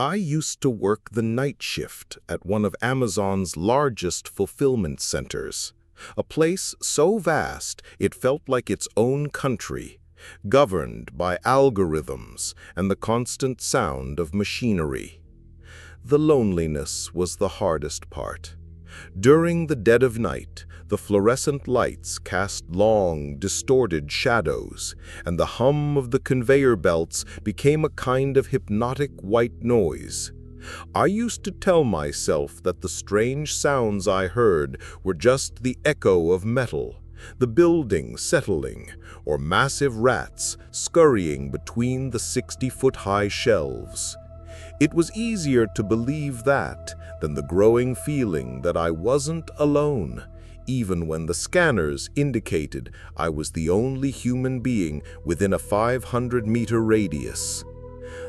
I used to work the night shift at one of Amazon's largest fulfillment centers, a place so vast it felt like its own country, governed by algorithms and the constant sound of machinery. The loneliness was the hardest part. During the dead of night, the fluorescent lights cast long, distorted shadows, and the hum of the conveyor belts became a kind of hypnotic white noise. I used to tell myself that the strange sounds I heard were just the echo of metal, the building settling, or massive rats scurrying between the 60-foot-high shelves. It was easier to believe that than the growing feeling that I wasn't alone, even when the scanners indicated I was the only human being within a 500-meter radius.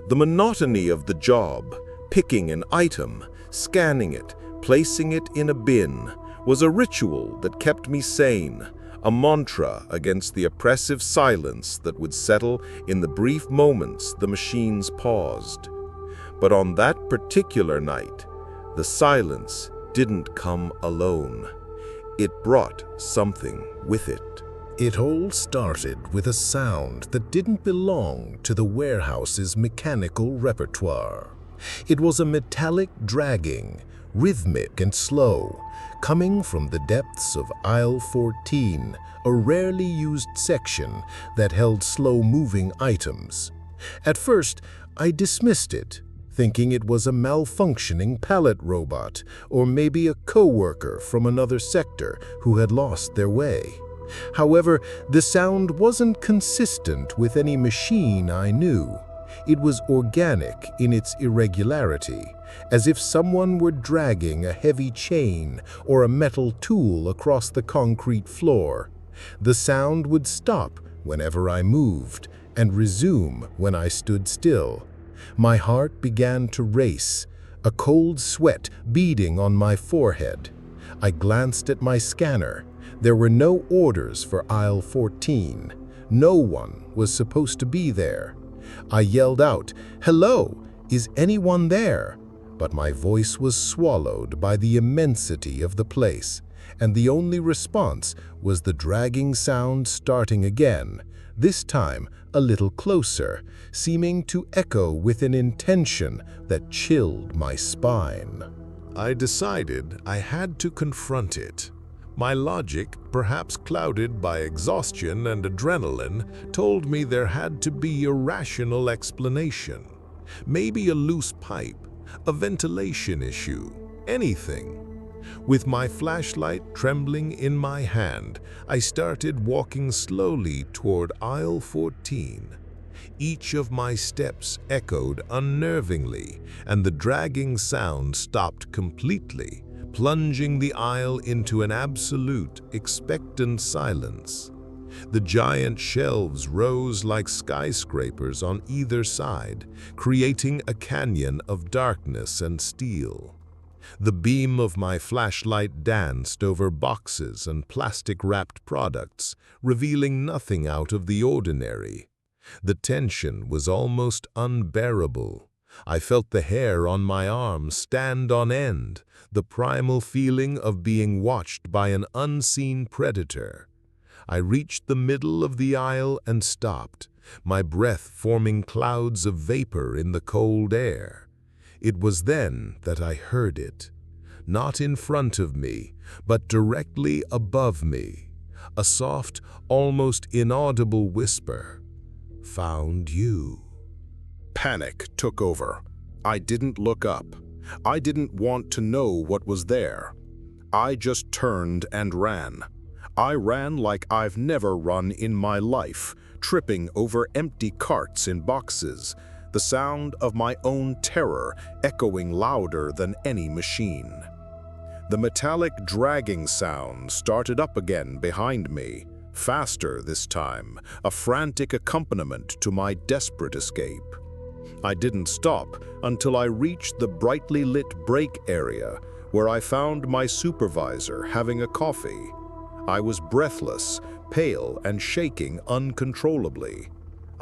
The monotony of the job, picking an item, scanning it, placing it in a bin, was a ritual that kept me sane, a mantra against the oppressive silence that would settle in the brief moments the machines paused. But on that particular night, the silence didn't come alone. It brought something with it. It all started with a sound that didn't belong to the warehouse's mechanical repertoire. It was a metallic dragging, rhythmic and slow, coming from the depths of aisle 14, a rarely used section that held slow-moving items. At first, I dismissed it, thinking it was a malfunctioning pallet robot or maybe a coworker from another sector who had lost their way. However, the sound wasn't consistent with any machine I knew. It was organic in its irregularity, as if someone were dragging a heavy chain or a metal tool across the concrete floor. The sound would stop whenever I moved and resume when I stood still. My heart began to race, a cold sweat beading on my forehead. I glanced at my scanner. There were no orders for aisle 14. No one was supposed to be there. I yelled out, "Hello, is anyone there?" But my voice was swallowed by the immensity of the place, and the only response was the dragging sound starting again, this time a little closer, seeming to echo with an intention that chilled my spine. I decided I had to confront it. My logic, perhaps clouded by exhaustion and adrenaline, told me there had to be a rational explanation. Maybe a loose pipe, a ventilation issue, anything. With my flashlight trembling in my hand, I started walking slowly toward aisle 14. Each of my steps echoed unnervingly, and the dragging sound stopped completely, plunging the aisle into an absolute, expectant silence. The giant shelves rose like skyscrapers on either side, creating a canyon of darkness and steel. The beam of my flashlight danced over boxes and plastic-wrapped products, revealing nothing out of the ordinary. The tension was almost unbearable. I felt the hair on my arms stand on end, the primal feeling of being watched by an unseen predator. I reached the middle of the aisle and stopped, my breath forming clouds of vapor in the cold air. It was then that I heard it, not in front of me, but directly above me, a soft, almost inaudible whisper, "Found you." Panic took over. I didn't look up. I didn't want to know what was there. I just turned and ran. I ran like I've never run in my life, tripping over empty carts and boxes, the sound of my own terror echoing louder than any machine. The metallic dragging sound started up again behind me, faster this time, a frantic accompaniment to my desperate escape. I didn't stop until I reached the brightly lit break area, where I found my supervisor having a coffee. I was breathless, pale, and shaking uncontrollably.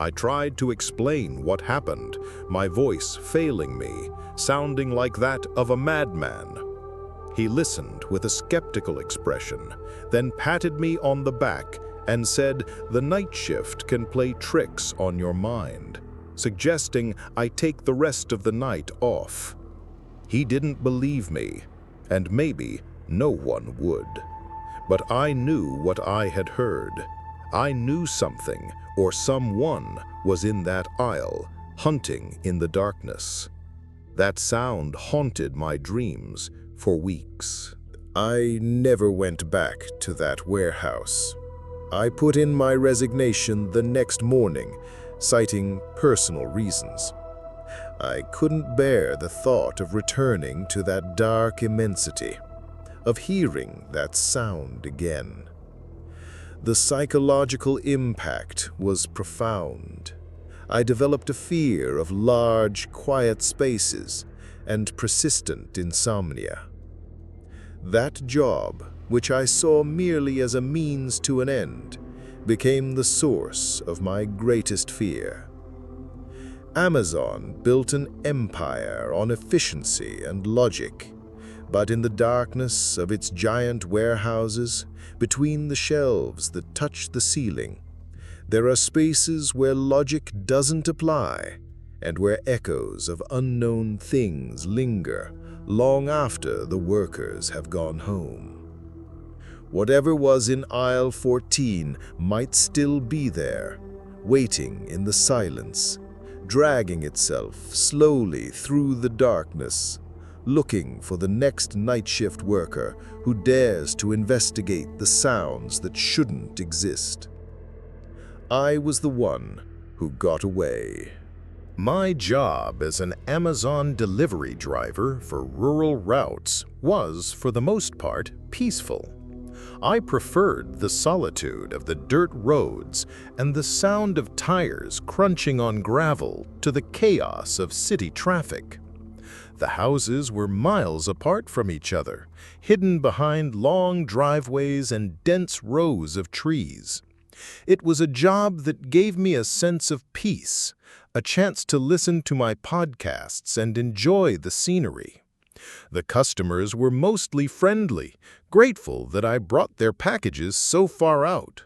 I tried to explain what happened, my voice failing me, sounding like that of a madman. He listened with a skeptical expression, then patted me on the back and said the night shift can play tricks on your mind, suggesting I take the rest of the night off. He didn't believe me, and maybe no one would. But I knew what I had heard. I knew something or someone was in that aisle, hunting in the darkness. That sound haunted my dreams for weeks. I never went back to that warehouse. I put in my resignation the next morning, citing personal reasons. I couldn't bear the thought of returning to that dark immensity, of hearing that sound again. The psychological impact was profound. I developed a fear of large, quiet spaces and persistent insomnia. That job, which I saw merely as a means to an end, became the source of my greatest fear. Amazon built an empire on efficiency and logic, but in the darkness of its giant warehouses, between the shelves that touch the ceiling, there are spaces where logic doesn't apply and where echoes of unknown things linger long after the workers have gone home. Whatever was in aisle 14 might still be there, waiting in the silence, dragging itself slowly through the darkness, looking for the next night shift worker who dares to investigate the sounds that shouldn't exist. I was the one who got away. My job as an Amazon delivery driver for rural routes was, for the most part, peaceful. I preferred the solitude of the dirt roads and the sound of tires crunching on gravel to the chaos of city traffic. The houses were miles apart from each other, hidden behind long driveways and dense rows of trees. It was a job that gave me a sense of peace, a chance to listen to my podcasts and enjoy the scenery. The customers were mostly friendly, grateful that I brought their packages so far out.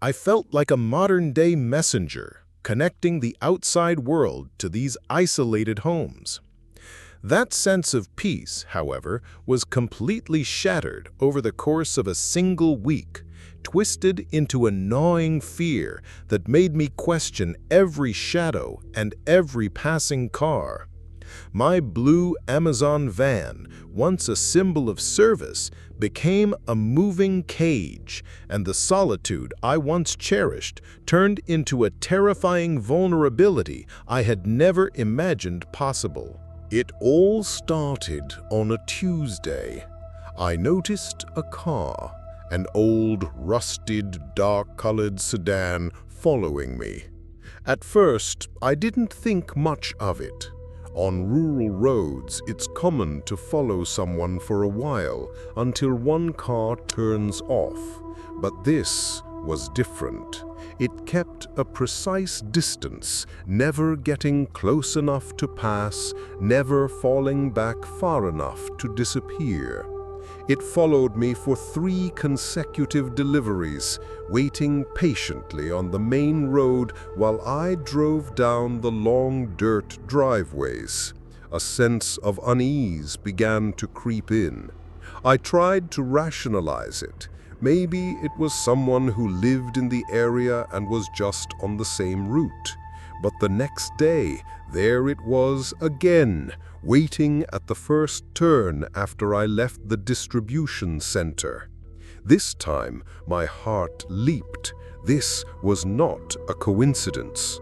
I felt like a modern-day messenger, connecting the outside world to these isolated homes. That sense of peace, however, was completely shattered over the course of a single week, twisted into a gnawing fear that made me question every shadow and every passing car. My blue Amazon van, once a symbol of service, became a moving cage, and the solitude I once cherished turned into a terrifying vulnerability I had never imagined possible. It all started on a Tuesday. I noticed a car, an old, rusted, dark-colored sedan following me. At first, I didn't think much of it. On rural roads, it's common to follow someone for a while until one car turns off. But this was different. It kept a precise distance, never getting close enough to pass, never falling back far enough to disappear. It followed me for 3 consecutive deliveries, waiting patiently on the main road while I drove down the long dirt driveways. A sense of unease began to creep in. I tried to rationalize it. Maybe it was someone who lived in the area and was just on the same route. But the next day, there it was again, waiting at the first turn after I left the distribution center. This time, my heart leaped. This was not a coincidence.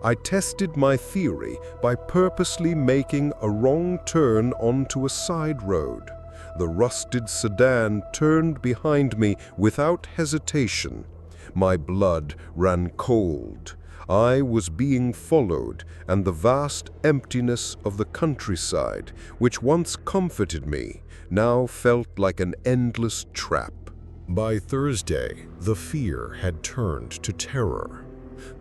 I tested my theory by purposely making a wrong turn onto a side road. The rusted sedan turned behind me without hesitation. My blood ran cold. I was being followed, and the vast emptiness of the countryside, which once comforted me, now felt like an endless trap. By Thursday, the fear had turned to terror.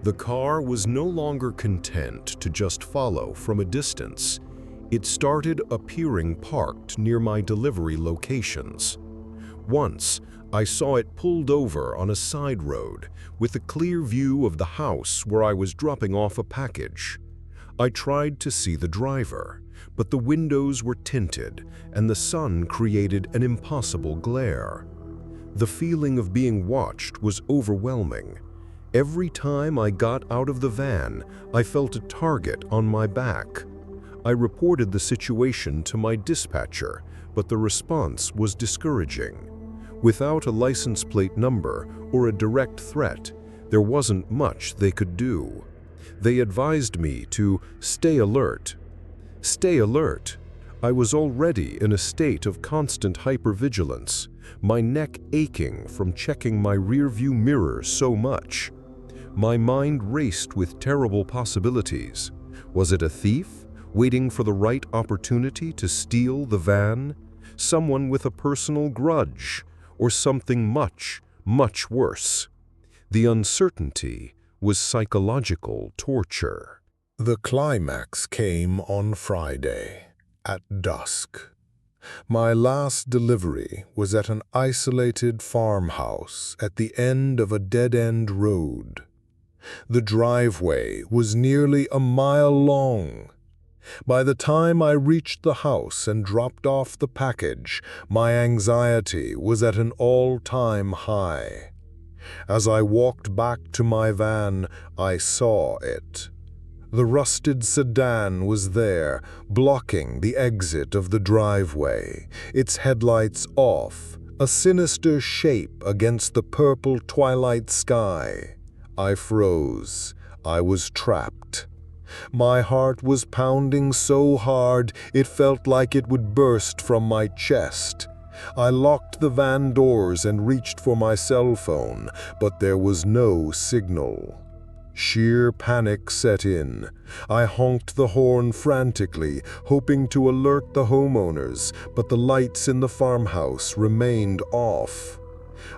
The car was no longer content to just follow from a distance. It started appearing parked near my delivery locations. Once, I saw it pulled over on a side road with a clear view of the house where I was dropping off a package. I tried to see the driver, but the windows were tinted and the sun created an impossible glare. The feeling of being watched was overwhelming. Every time I got out of the van, I felt a target on my back. I reported the situation to my dispatcher, but the response was discouraging. Without a license plate number or a direct threat, there wasn't much they could do. They advised me to stay alert. Stay alert. I was already in a state of constant hypervigilance, my neck aching from checking my rearview mirror so much. My mind raced with terrible possibilities. Was it a thief, waiting for the right opportunity to steal the van? Someone with a personal grudge? Or something much, much worse? The uncertainty was psychological torture. The climax came on Friday, at dusk. My last delivery was at an isolated farmhouse at the end of a dead-end road. The driveway was nearly a mile long. By the time I reached the house and dropped off the package, my anxiety was at an all-time high. As I walked back to my van, I saw it. The rusted sedan was there, blocking the exit of the driveway, its headlights off, a sinister shape against the purple twilight sky. I froze. I was trapped. My heart was pounding so hard it felt like it would burst from my chest. I locked the van doors and reached for my cell phone, but there was no signal. Sheer panic set in. I honked the horn frantically, hoping to alert the homeowners, but the lights in the farmhouse remained off.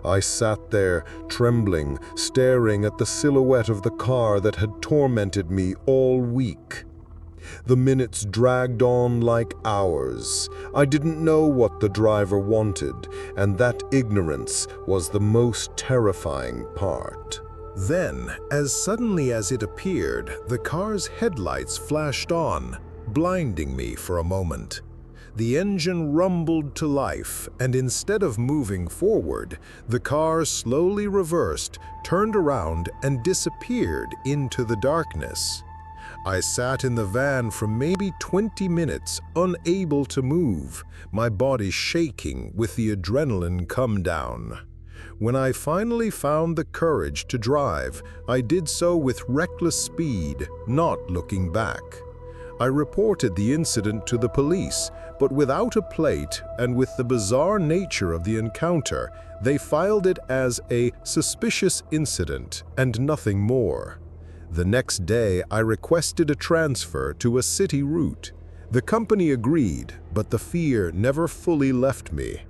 I sat there, trembling, staring at the silhouette of the car that had tormented me all week. The minutes dragged on like hours. I didn't know what the driver wanted, and that ignorance was the most terrifying part. Then, as suddenly as it appeared, the car's headlights flashed on, blinding me for a moment. The engine rumbled to life, and instead of moving forward, the car slowly reversed, turned around, and disappeared into the darkness. I sat in the van for maybe 20 minutes, unable to move, my body shaking with the adrenaline come down. When I finally found the courage to drive, I did so with reckless speed, not looking back. I reported the incident to the police, but without a plate and with the bizarre nature of the encounter, they filed it as a suspicious incident and nothing more. The next day, I requested a transfer to a city route. The company agreed, but the fear never fully left me.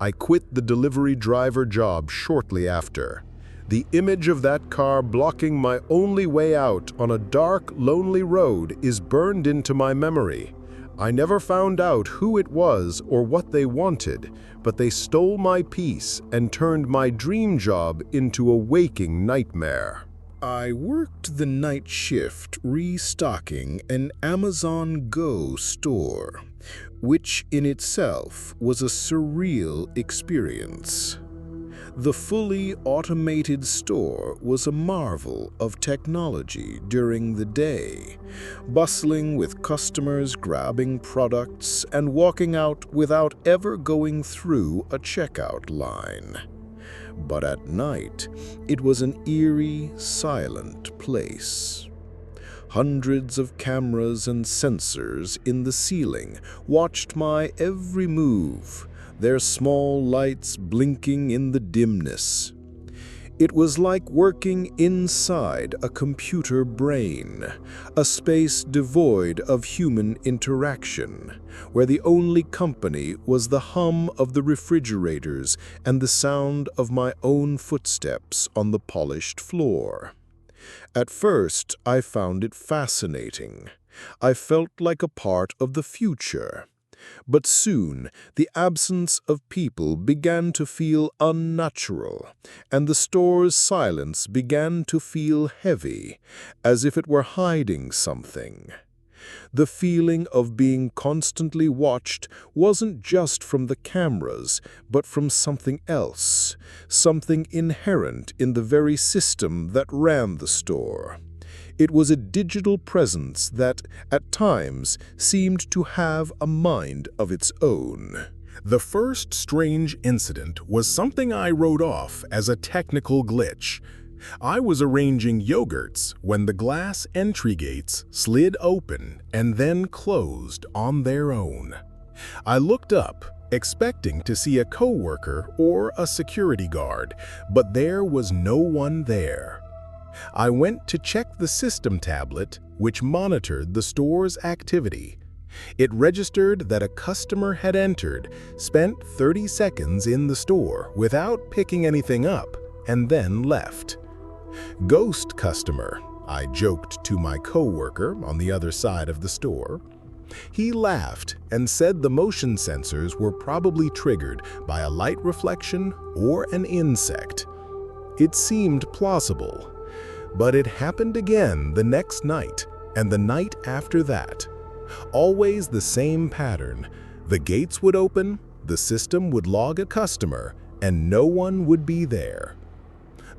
I quit the delivery driver job shortly after. The image of that car blocking my only way out on a dark, lonely road is burned into my memory. I never found out who it was or what they wanted, but they stole my peace and turned my dream job into a waking nightmare. I worked the night shift restocking an Amazon Go store, which in itself was a surreal experience. The fully automated store was a marvel of technology during the day, bustling with customers grabbing products and walking out without ever going through a checkout line. But at night, it was an eerie, silent place. Hundreds of cameras and sensors in the ceiling watched my every move, their small lights blinking in the dimness. It was like working inside a computer brain, a space devoid of human interaction, where the only company was the hum of the refrigerators and the sound of my own footsteps on the polished floor. At first, I found it fascinating. I felt like a part of the future. But soon, the absence of people began to feel unnatural, and the store's silence began to feel heavy, as if it were hiding something. The feeling of being constantly watched wasn't just from the cameras, but from something else, something inherent in the very system that ran the store. It was a digital presence that, at times, seemed to have a mind of its own. The first strange incident was something I wrote off as a technical glitch. I was arranging yogurts when the glass entry gates slid open and then closed on their own. I looked up, expecting to see a coworker or a security guard, but there was no one there. I went to check the system tablet, which monitored the store's activity. It registered that a customer had entered, spent 30 seconds in the store without picking anything up, and then left. "Ghost customer," I joked to my coworker on the other side of the store. He laughed and said the motion sensors were probably triggered by a light reflection or an insect. It seemed plausible. But it happened again the next night, and the night after that. Always the same pattern. The gates would open, the system would log a customer, and no one would be there.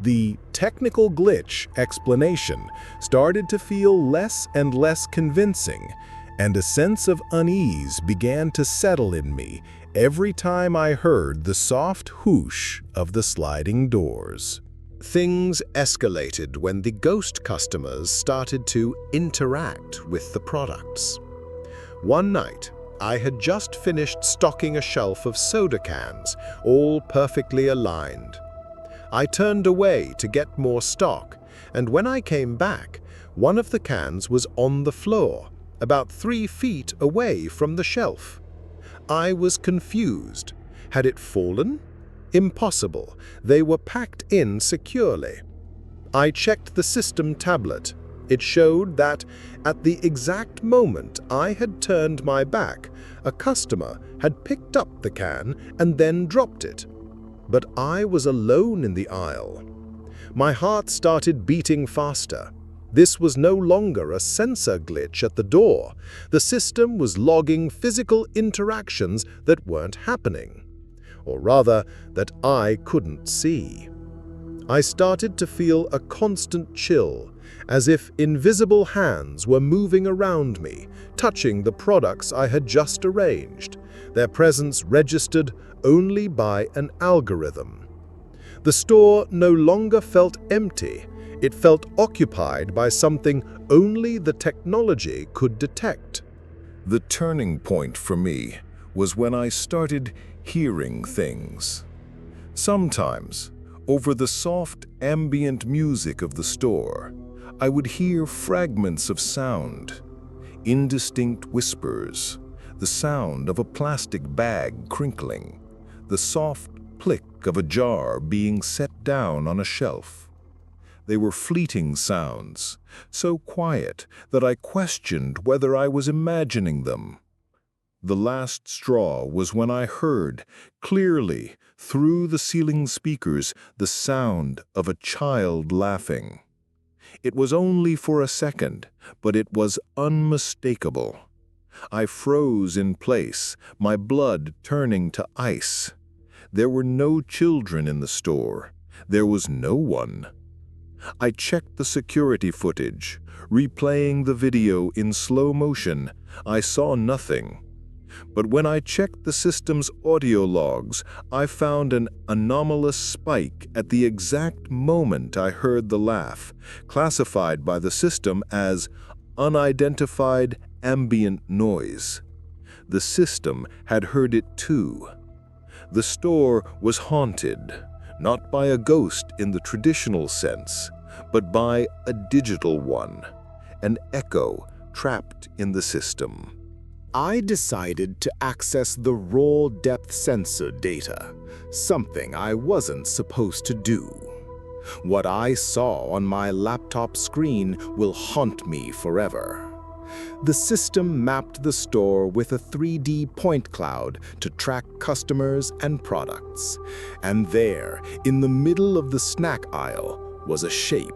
The technical glitch explanation started to feel less and less convincing, and a sense of unease began to settle in me every time I heard the soft whoosh of the sliding doors. Things escalated when the ghost customers started to interact with the products. One night, I had just finished stocking a shelf of soda cans, all perfectly aligned. I turned away to get more stock, and when I came back, one of the cans was on the floor, about 3 feet away from the shelf. I was confused. Had it fallen? Impossible. They were packed in securely. I checked the system tablet. It showed that, at the exact moment I had turned my back, a customer had picked up the can and then dropped it. But I was alone in the aisle. My heart started beating faster. This was no longer a sensor glitch at the door. The system was logging physical interactions that weren't happening. Or rather, that I couldn't see. I started to feel a constant chill, as if invisible hands were moving around me, touching the products I had just arranged, their presence registered only by an algorithm. The store no longer felt empty. It felt occupied by something only the technology could detect. The turning point for me was when I started hearing things. Sometimes, over the soft ambient music of the store, I would hear fragments of sound, indistinct whispers, the sound of a plastic bag crinkling, the soft click of a jar being set down on a shelf. They were fleeting sounds, so quiet that I questioned whether I was imagining them. The last straw was when I heard, clearly, through the ceiling speakers, the sound of a child laughing. It was only for a second, but it was unmistakable. I froze in place, my blood turning to ice. There were no children in the store. There was no one. I checked the security footage. Replaying the video in slow motion, I saw nothing. But when I checked the system's audio logs, I found an anomalous spike at the exact moment I heard the laugh, classified by the system as unidentified ambient noise. The system had heard it too. The store was haunted, not by a ghost in the traditional sense, but by a digital one, an echo trapped in the system. I decided to access the raw depth sensor data, something I wasn't supposed to do. What I saw on my laptop screen will haunt me forever. The system mapped the store with a 3D point cloud to track customers and products. And there, in the middle of the snack aisle, was a shape.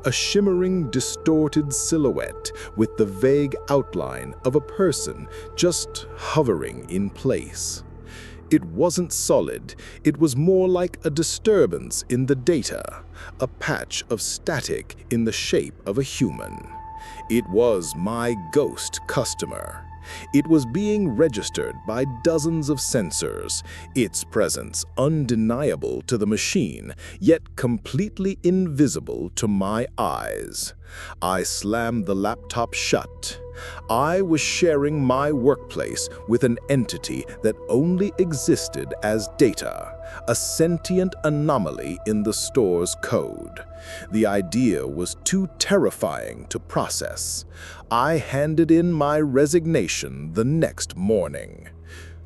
A shimmering, distorted silhouette with the vague outline of a person just hovering in place. It wasn't solid, it was more like a disturbance in the data, a patch of static in the shape of a human. It was my ghost customer. It was being registered by dozens of sensors, its presence undeniable to the machine, yet completely invisible to my eyes. I slammed the laptop shut. I was sharing my workplace with an entity that only existed as data, a sentient anomaly in the store's code. The idea was too terrifying to process. I handed in my resignation the next morning.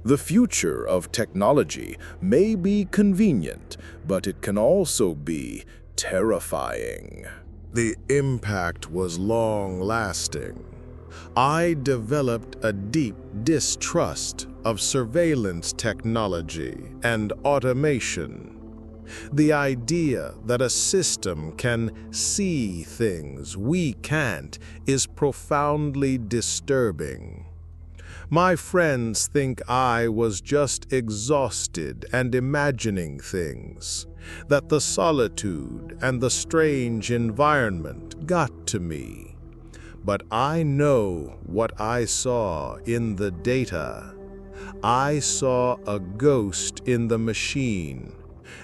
The future of technology may be convenient, but it can also be terrifying. The impact was long-lasting. I developed a deep distrust of surveillance technology and automation. The idea that a system can see things we can't is profoundly disturbing. My friends think I was just exhausted and imagining things, that the solitude and the strange environment got to me. But I know what I saw in the data. I saw a ghost in the machine,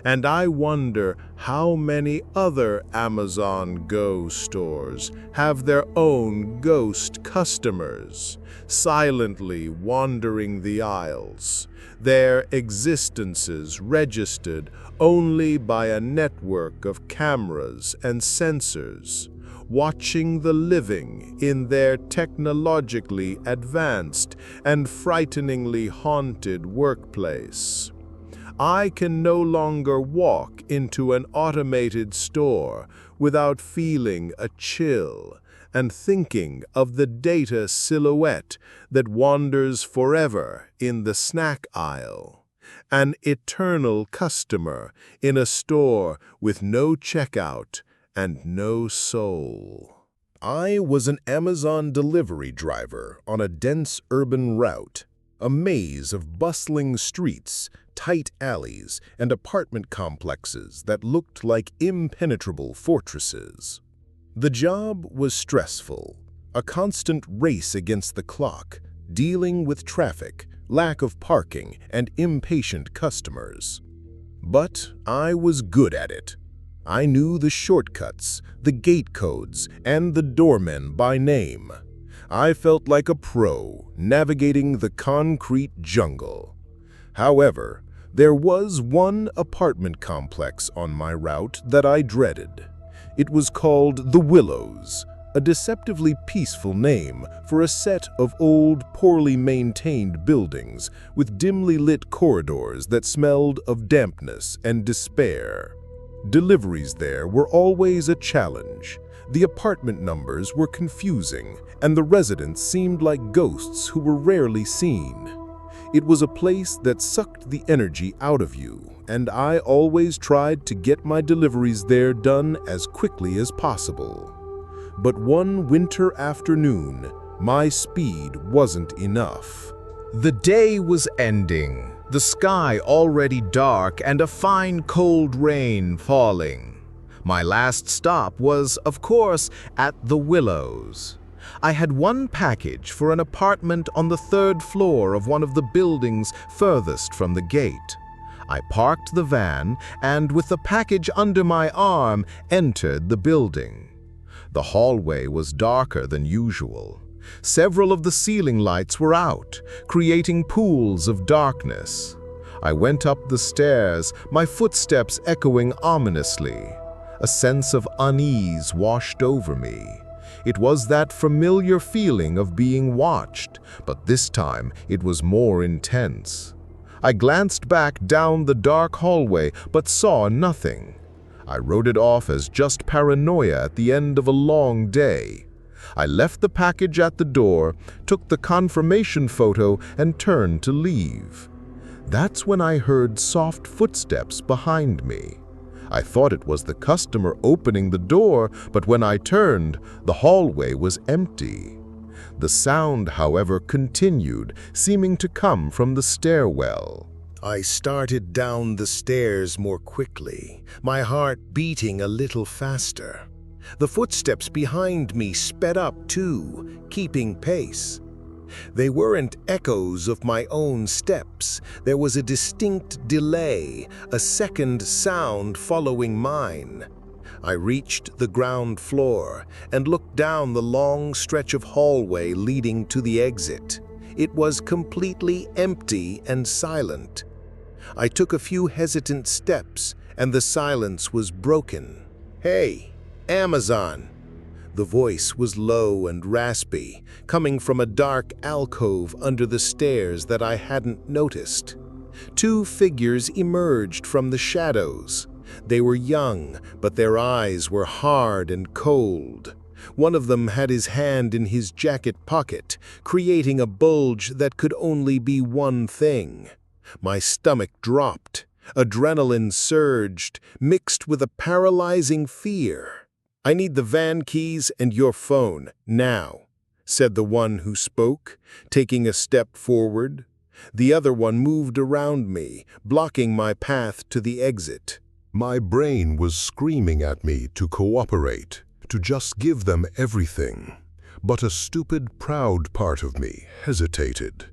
and I wonder how many other Amazon Go stores have their own ghost customers, silently wandering the aisles, their existences registered only by a network of cameras and sensors, watching the living in their technologically advanced and frighteningly haunted workplace. I can no longer walk into an automated store without feeling a chill and thinking of the data silhouette that wanders forever in the snack aisle, an eternal customer in a store with no checkout and no soul. I was an Amazon delivery driver on a dense urban route, a maze of bustling streets, tight alleys, and apartment complexes that looked like impenetrable fortresses. The job was stressful, a constant race against the clock, dealing with traffic, lack of parking, and impatient customers. But I was good at it. I knew the shortcuts, the gate codes, and the doormen by name. I felt like a pro navigating the concrete jungle. However, there was one apartment complex on my route that I dreaded. It was called The Willows, a deceptively peaceful name for a set of old, poorly maintained buildings with dimly lit corridors that smelled of dampness and despair. Deliveries there were always a challenge. The apartment numbers were confusing, and the residents seemed like ghosts who were rarely seen. It was a place that sucked the energy out of you, and I always tried to get my deliveries there done as quickly as possible. But one winter afternoon, my speed wasn't enough. The day was ending, the sky already dark and a fine cold rain falling. My last stop was, of course, at The Willows. I had one package for an apartment on the 3rd floor of one of the buildings furthest from the gate. I parked the van and, with the package under my arm, entered the building. The hallway was darker than usual. Several of the ceiling lights were out, creating pools of darkness. I went up the stairs, my footsteps echoing ominously. A sense of unease washed over me. It was that familiar feeling of being watched, but this time it was more intense. I glanced back down the dark hallway, but saw nothing. I wrote it off as just paranoia at the end of a long day. I left the package at the door, took the confirmation photo, and turned to leave. That's when I heard soft footsteps behind me. I thought it was the customer opening the door, but when I turned, the hallway was empty. The sound, however, continued, seeming to come from the stairwell. I started down the stairs more quickly, my heart beating a little faster. The footsteps behind me sped up too, keeping pace. They weren't echoes of my own steps. There was a distinct delay, a second sound following mine. I reached the ground floor and looked down the long stretch of hallway leading to the exit. It was completely empty and silent. I took a few hesitant steps, and the silence was broken. "Hey, Amazon!" The voice was low and raspy, coming from a dark alcove under the stairs that I hadn't noticed. Two figures emerged from the shadows. They were young, but their eyes were hard and cold. One of them had his hand in his jacket pocket, creating a bulge that could only be one thing. My stomach dropped. Adrenaline surged, mixed with a paralyzing fear. "I need the van keys and your phone, now," said the one who spoke, taking a step forward. The other one moved around me, blocking my path to the exit. My brain was screaming at me to cooperate, to just give them everything. But a stupid, proud part of me hesitated.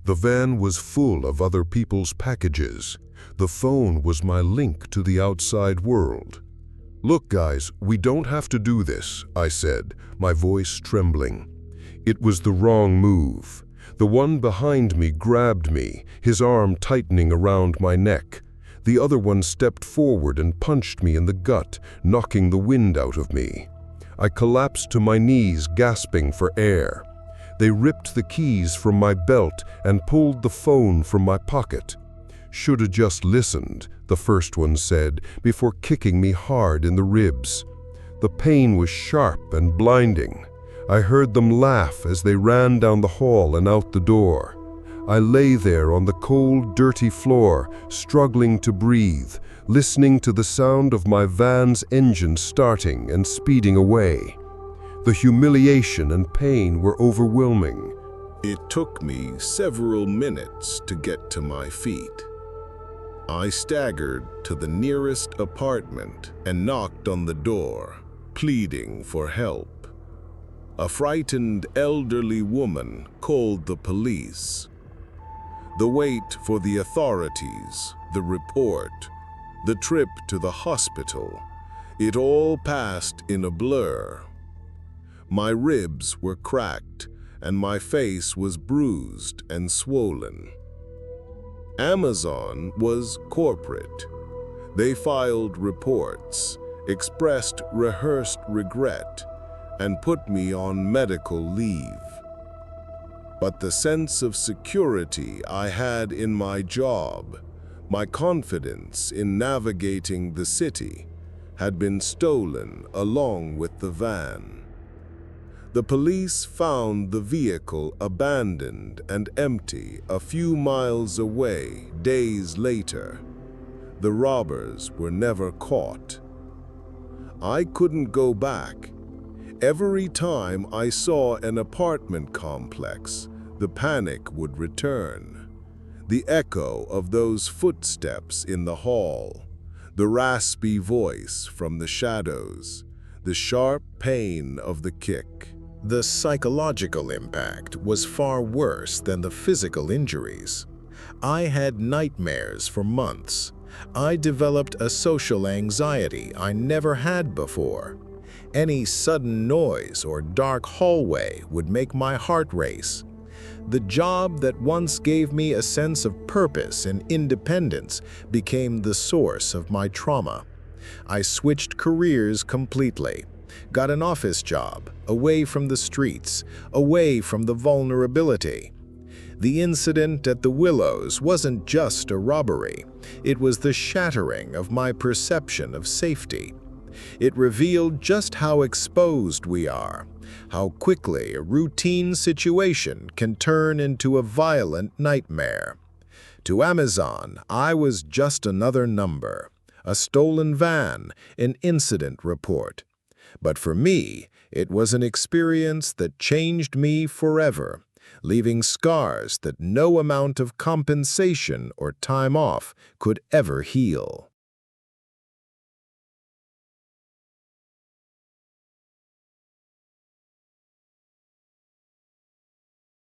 The van was full of other people's packages. The phone was my link to the outside world. "Look, guys, we don't have to do this," I said, my voice trembling. It was the wrong move. The one behind me grabbed me, his arm tightening around my neck. The other one stepped forward and punched me in the gut, knocking the wind out of me. I collapsed to my knees, gasping for air. They ripped the keys from my belt and pulled the phone from my pocket. "Shoulda just listened," the first one said, before kicking me hard in the ribs. The pain was sharp and blinding. I heard them laugh as they ran down the hall and out the door. I lay there on the cold, dirty floor, struggling to breathe, listening to the sound of my van's engine starting and speeding away. The humiliation and pain were overwhelming. It took me several minutes to get to my feet. I staggered to the nearest apartment and knocked on the door, pleading for help. A frightened elderly woman called the police. The wait for the authorities, the report, the trip to the hospital, it all passed in a blur. My ribs were cracked, and my face was bruised and swollen. Amazon was corporate. They filed reports, expressed rehearsed regret, and put me on medical leave. But the sense of security I had in my job, my confidence in navigating the city, had been stolen along with the van. The police found the vehicle abandoned and empty a few miles away days later. The robbers were never caught. I couldn't go back. Every time I saw an apartment complex, the panic would return. The echo of those footsteps in the hall, the raspy voice from the shadows, the sharp pain of the kick. The psychological impact was far worse than the physical injuries. I had nightmares for months. I developed a social anxiety I never had before. Any sudden noise or dark hallway would make my heart race. The job that once gave me a sense of purpose and independence became the source of my trauma. I switched careers completely. Got an office job, away from the streets, away from the vulnerability. The incident at the Willows wasn't just a robbery. It was the shattering of my perception of safety. It revealed just how exposed we are, how quickly a routine situation can turn into a violent nightmare. To Amazon, I was just another number, a stolen van, an incident report. But for me, it was an experience that changed me forever, leaving scars that no amount of compensation or time off could ever heal.